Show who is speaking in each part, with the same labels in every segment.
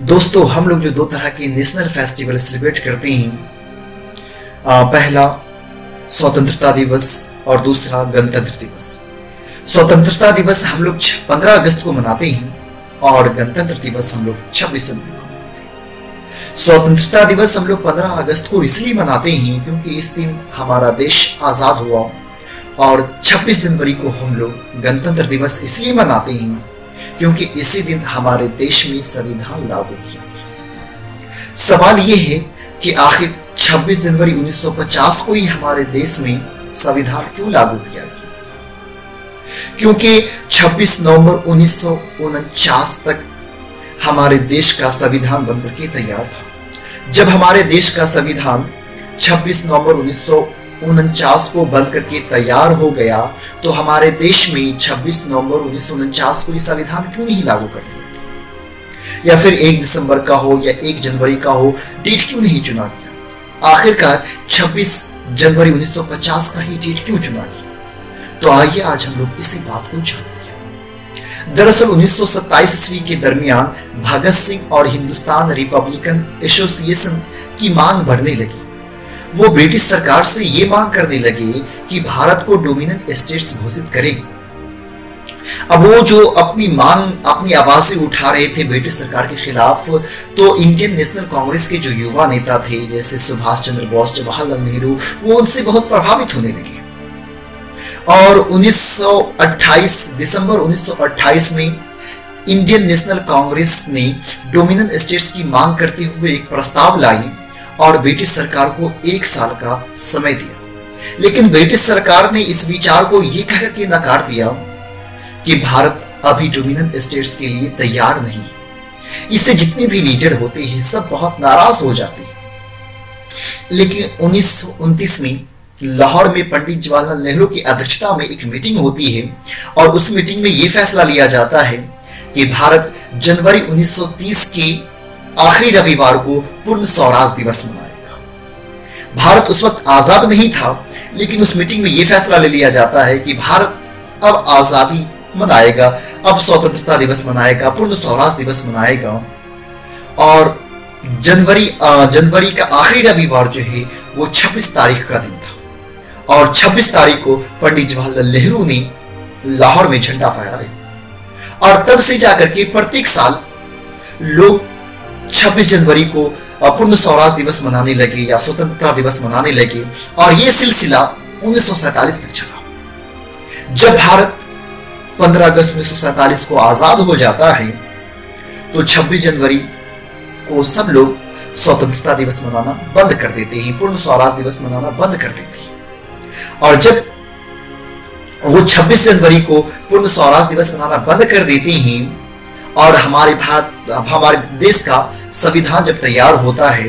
Speaker 1: दोस्तों, हम लोग जो दो तरह के नेशनल फेस्टिवल सेलिब्रेट करते हैं, पहला स्वतंत्रता दिवस और दूसरा गणतंत्र दिवस। स्वतंत्रता दिवस हम लोग 15 अगस्त को मनाते हैं और गणतंत्र दिवस हम लोग 26 जनवरी को मनाते हैं। स्वतंत्रता दिवस हम लोग 15 अगस्त को इसलिए मनाते हैं क्योंकि इस दिन हमारा देश आजाद हुआ, और 26 जनवरी को हम लोग गणतंत्र दिवस इसलिए मनाते हैं क्योंकि इसी दिन हमारे देश में संविधान लागू किया गया। सवाल यह है कि आखिर 26 जनवरी 1950 को ही हमारे देश में संविधान क्यों लागू किया गया? क्योंकि 26 नवंबर 1949 तक हमारे देश का संविधान बनकर के तैयार था। जब हमारे देश का संविधान 26 नवंबर 1949 को बन करके तैयार हो गया, तो हमारे देश में 26 नवंबर 1949 को संविधान क्यों नहीं लागू कर दिया गया, या फिर 1 दिसंबर का हो या 1 जनवरी का हो, डेट क्यों नहीं चुना गया? आखिरकार 26 जनवरी 1950 का ही डेट क्यों चुना गया? तो आइए आज हम लोग इसी बात को जानेंगे। दरअसल 1927 ईस्वी के दरमियान भगत सिंह और हिंदुस्तान रिपब्लिकन एसोसिएशन की मांग बढ़ने लगी। वो ब्रिटिश सरकार से ये मांग करने लगे कि भारत को डोमिनेंट स्टेट्स घोषित करें। अब वो जो अपनी मांग, अपनी आवाजें उठा रहे थे ब्रिटिश सरकार के खिलाफ, तो इंडियन नेशनल कांग्रेस के जो युवा नेता थे जैसे सुभाष चंद्र बोस, जवाहरलाल नेहरू, वो उनसे बहुत प्रभावित होने लगे। और 1928 दिसंबर 1928 में इंडियन नेशनल कांग्रेस ने डोमिनेंट स्टेट्स की मांग करते हुए एक प्रस्ताव लाई और ब्रिटिश सरकार को 1 साल का समय दिया। लेकिन ब्रिटिश सरकार ने इस विचार को यह कहकर के नकार दिया कि भारत अभी डोमिनेंट स्टेट्स के लिए तैयार नहीं है। इससे जितने भी लीडर होते हैं सब बहुत नाराज हो जाते हैं। लेकिन 1929 में लाहौर में पंडित जवाहरलाल नेहरू की अध्यक्षता में एक मीटिंग होती है और उस मीटिंग में यह फैसला लिया जाता है कि भारत जनवरी 1930 के आखिरी रविवार को पूर्ण स्वराज दिवस मनाएगा। भारत उस वक्त आजाद नहीं था, लेकिन उस मीटिंग में यह फैसला ले लिया जाता है कि भारत अब आजादी मनाएगा, अब स्वतंत्रता दिवस मनाएगा, पूर्ण स्वराज दिवस मनाएगा। और जनवरी का आखिरी रविवार जो है वो 26 तारीख का दिन था, और 26 तारीख को पंडित जवाहरलाल नेहरू ने लाहौर में झंडा फहराया। और तब से जाकर के प्रत्येक साल लोग 26 जनवरी को पूर्ण स्वराज दिवस मनाने लगे या स्वतंत्रता दिवस मनाने लगे, और यह सिलसिला 1947 तक चला। जब भारत 15 अगस्त 1947 को आजाद हो जाता है, तो 26 जनवरी को सब लोग स्वतंत्रता दिवस मनाना बंद कर देते हैं, पूर्ण स्वराज दिवस मनाना बंद कर देते हैं। और जब वो 26 जनवरी को पूर्ण स्वराज दिवस मनाना बंद कर देते हैं और हमारे देश का संविधान जब तैयार होता है,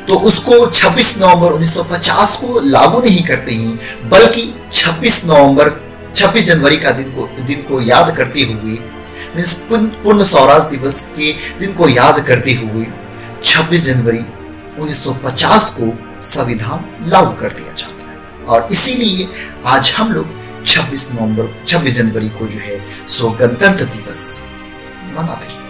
Speaker 1: तो उसको 26 नवंबर 1950 को लागू नहीं करते हैं, बल्कि 26 जनवरी का दिन को याद करते हुए, मींस पूर्ण स्वराज दिवस के दिन को याद करते हुए 26 जनवरी 1950 को संविधान लागू कर दिया जाता है। और इसीलिए आज हम लोग 26 जनवरी को जो है सो गणतंत्र दिवस मनाते हैं।